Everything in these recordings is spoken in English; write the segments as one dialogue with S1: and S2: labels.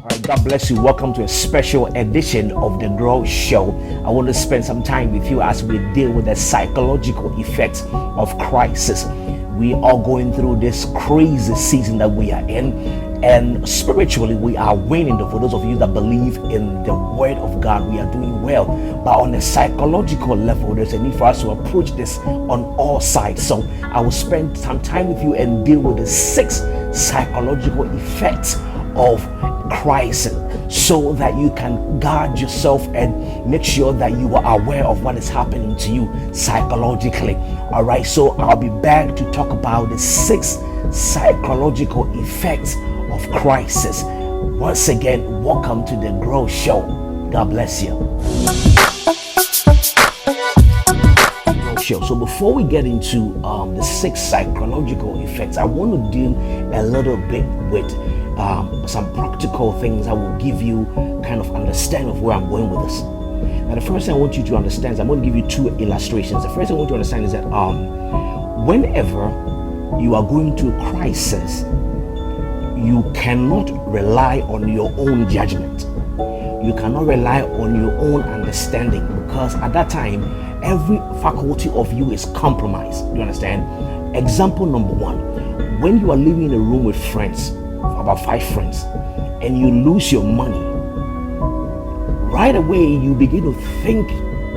S1: All right, God bless you. Welcome to a special edition of the Grow Show. I want to spend some time with you as we deal with the psychological effects of crisis. We are going through this crazy season that we are in, and spiritually we are winning. For those of you that believe in the Word of God, we are doing well. But on a psychological level, there's a need for us to approach this on all sides. So I will spend some time with you and deal with the 6 psychological effects of crisis, so that you can guard yourself and make sure that you are aware of what is happening to you psychologically. All right, so I'll be back to talk about the 6 psychological effects of crisis. Once again, welcome to the Grow Show. God bless you. So before we get into the 6 psychological effects, I want to deal a little bit with some practical things that will give you kind of understand of where I'm going with this. Now, the first thing I want you to understand is I'm going to give you 2 illustrations. The first thing I want you to understand is that whenever you are going through crisis, you cannot rely on your own judgment. You cannot rely on your own understanding, because at that time, every faculty of you is compromised. You understand? Example number 1, when you are living in a room with friends, about 5 friends, and you lose your money, right away you begin to think,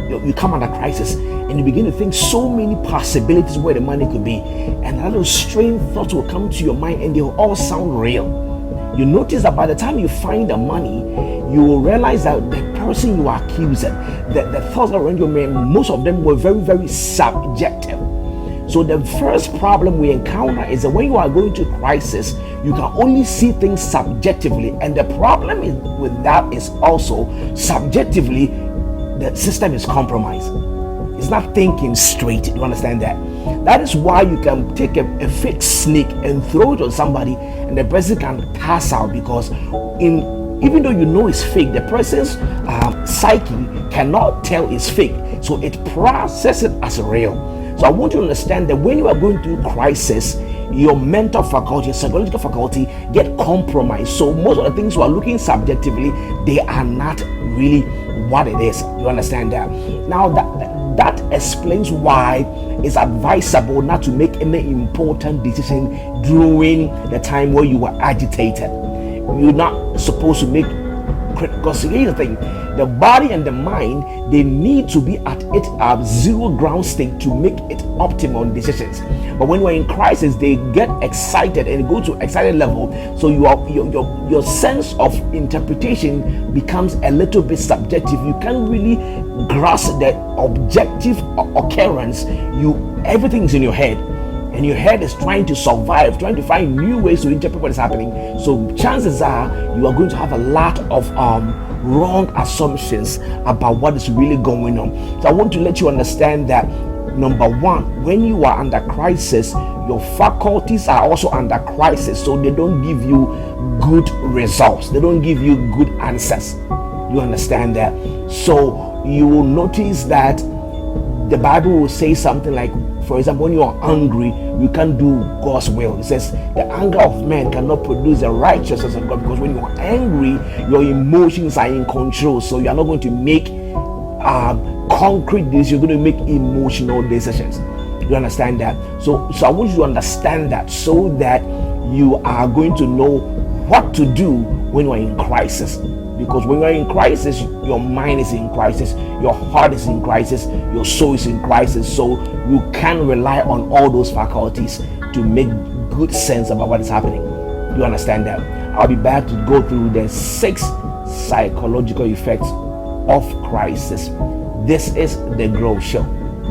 S1: you come under crisis, and you begin to think so many possibilities where the money could be, and a little strange thoughts will come to your mind, and they will all sound real. You notice that by the time you find the money, you will realize that the person you are accusing, the thoughts around your mind, most of them were very, very subjective. So the first problem we encounter is that when you are going to crisis, you can only see things subjectively, and the problem with that is also subjectively the system is compromised. It's not thinking straight. You understand that? That is why you can take a fake snake and throw it on somebody, and the person can pass out, because even though you know it's fake, the person's psyche cannot tell it's fake, so it processes it as real. So I want you to understand that when you are going through crisis, your mental faculty, your psychological faculty get compromised. So most of the things you are looking subjectively, they are not really what it is. You understand that? Now that explains why it's advisable not to make any important decision during the time where you are agitated. You're not supposed to make critical thing. The body and the mind, they need to be at its zero ground state to make it optimal decisions. But when we're in crisis, they get excited and go to excited level. So your sense of interpretation becomes a little bit subjective. You can't really grasp the objective occurrence. Everything's in your head, and your head is trying to survive, trying to find new ways to interpret what is happening. So chances are you are going to have a lot of wrong assumptions about what is really going on. So I want to let you understand that, number 1, when you are under crisis, your faculties are also under crisis, so they don't give you good results, they don't give you good answers. You understand that? So you will notice that the Bible will say something like, for example, when you are angry, you can't do God's will. It says the anger of man cannot produce the righteousness of God, because when you are angry, your emotions are in control. So you are not going to make concrete decisions, you're going to make emotional decisions. You understand that? So I want you to understand that, so that you are going to know what to do when you are in crisis. Because when you are in crisis, your mind is in crisis, your heart is in crisis, your soul is in crisis. So you can rely on all those faculties to make good sense about what is happening. You understand that? I'll be back to go through the 6 psychological effects of crisis. This is the Grow Show.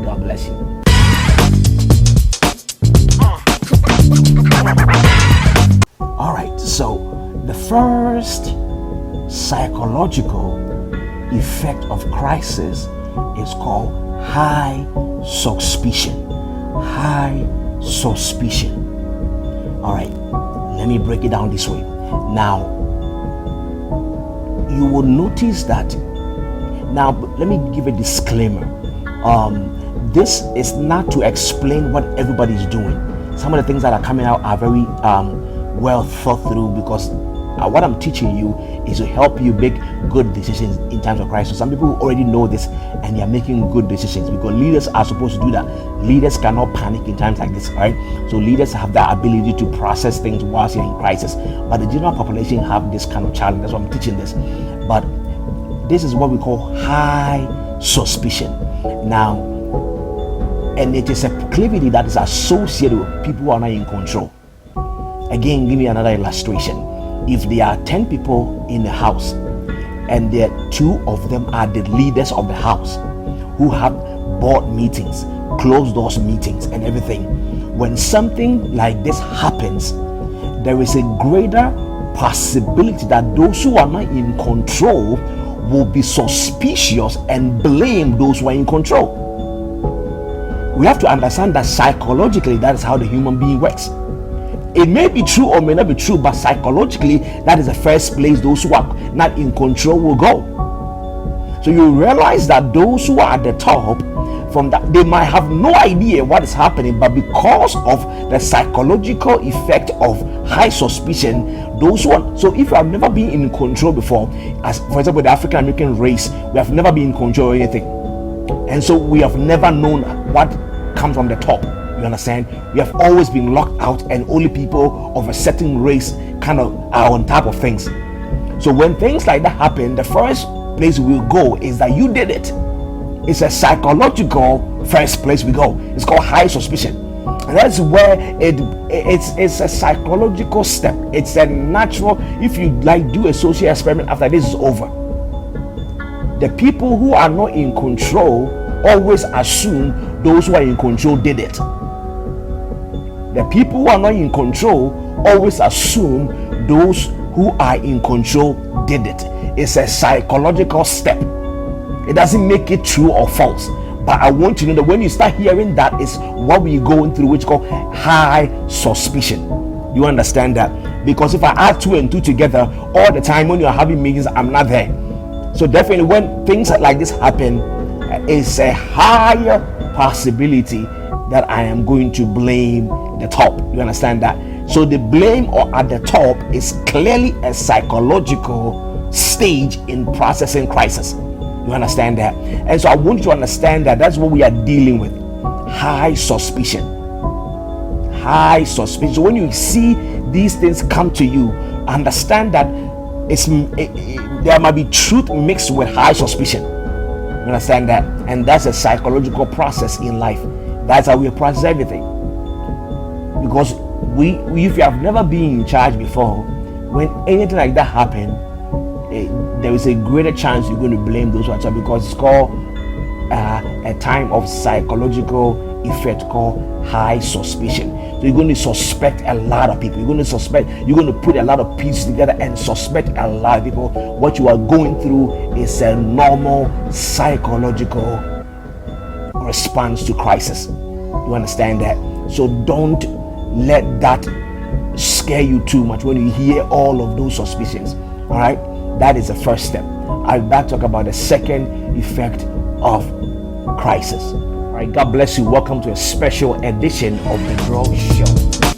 S1: God bless you. All right, so the first psychological effect of crisis is called high suspicion. High suspicion. All right, let me break it down this way. Now, you will notice that. Now, let me give a disclaimer. This is not to explain what everybody's doing. Some of the things that are coming out are very well thought through, because What I'm teaching you is to help you make good decisions in times of crisis. Some people already know this and they are making good decisions because leaders are supposed to do that. Leaders cannot panic in times like this, right? So leaders have the ability to process things whilst you're in crisis. But the general population have this kind of challenge. That's why I'm teaching this. But this is what we call high suspicion. Now, and it is a proclivity that is associated with people who are not in control. Again, give me another illustration. If there are 10 people in the house and there 2 of them are the leaders of the house who have board meetings, closed doors meetings and everything, when something like this happens, there is a greater possibility that those who are not in control will be suspicious and blame those who are in control. We have to understand that psychologically, that is how the human being works. It may be true or may not be true, but psychologically, that is the first place those who are not in control will go. So you realize that those who are at the top, from that, they might have no idea what is happening, but because of the psychological effect of high suspicion, those who are, so if you have never been in control before, as for example the African American race, we have never been in control of anything, and so we have never known what comes from the top. You understand? We have always been locked out, and only people of a certain race kind of are on top of things. So when things like that happen, the first place we will go is that you did it. It's a psychological first place we go. It's called high suspicion, and that's where it's a psychological step. It's a natural. If you like do a social experiment after this is over, the people who are not in control always assume those who are in control did it. The people who are not in control always assume those who are in control did it. It's a psychological step. It doesn't make it true or false. But I want you to know that when you start hearing that, is what we're going through, which is called high suspicion. You understand that? Because if I add 2 and 2 together all the time when you're having meetings, I'm not there. So definitely when things like this happen, it's a higher possibility that I am going to blame the top. You understand that? So the blame or at the top is clearly a psychological stage in processing crisis. You understand that? And so I want you to understand that that's what we are dealing with. High suspicion. High suspicion. So when you see these things come to you, understand that there might be truth mixed with high suspicion. You understand that? And that's a psychological process in life. That's how we process everything. Because if you have never been in charge before, when anything like that happens, there is a greater chance you're going to blame those who are charged, because it's called a time of psychological effect called high suspicion. So you're going to suspect a lot of people. You're going to put a lot of pieces together and suspect a lot of people. What you are going through is a normal psychological response to crisis. You understand that? So don't let that scare you too much when you hear all of those suspicions. All right, that is the first step. I'll back talk about the second effect of crisis. All right, God bless you. Welcome to a special edition of the Grow Show.